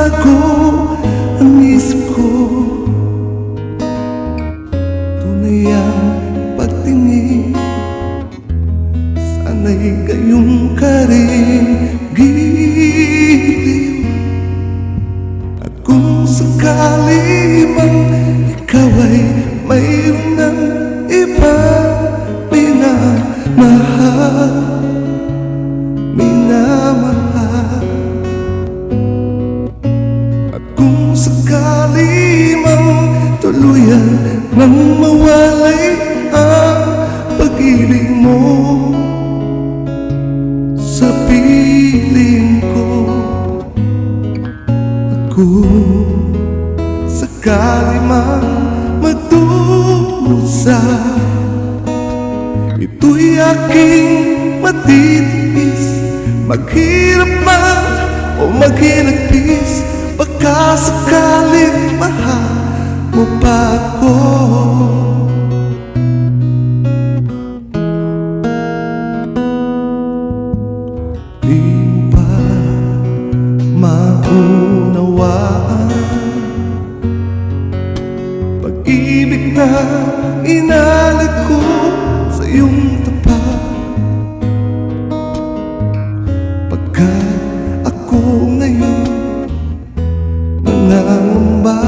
magbago ang isip ko. Tunay ang pagtingin, sana'y gayong ka rin giliw. At kung sakali mang ikaw ay mayroon ng ibang minamahal, at kung sakali mang tuluyan nang mawalay ang pag-ibig mo sa piling ko, at kung sakali mang magdusa, ito'y aking matitiis. Maghirap man o maghinagpis, baka sakaling mahal mo pa ako. Di mo pa maunawaan pag-ibig na inalag ko sa iyong tapat, pagkat ako ngayon nangangamba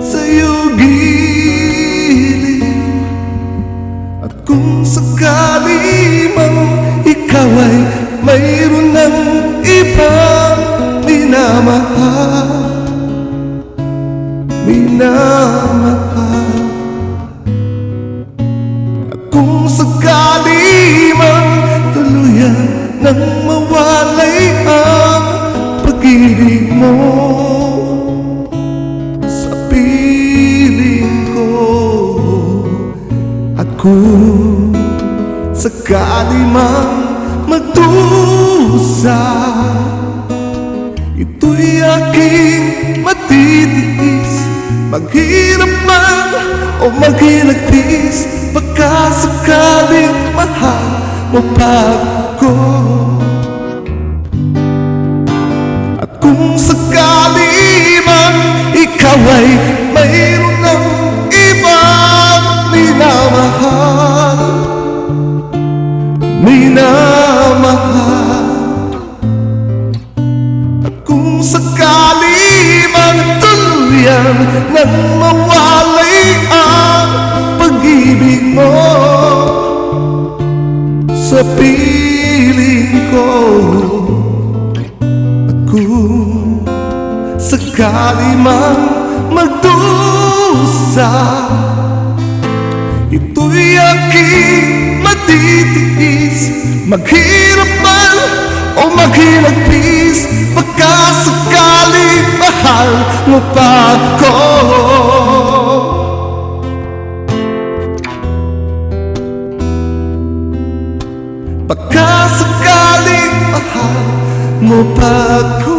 sa iyong gilid. At kung sakali mang ikaw ay mayroon ng ibang minamahal, at kung sakali mang tuluyan nang mawalay ang pag-ibig mo sa piling ko, at kung sakali mang magdusa, ito'y aking matitiis. Maghirap man o maghilagpis, baka sakaling mahal mo pa ako. At kung sakali man ikaw ay mayroon ng ibang minamahal, at kung sakali man tuluyan nang mawalay ang pag-ibig mo sa piling ko, at kung sakali man magdusa, ito'y aking matitiis. Maghirap man o maghilagpis, baka sakaling mahal mo pa ako. Baka sakaling mahal mo pa ako.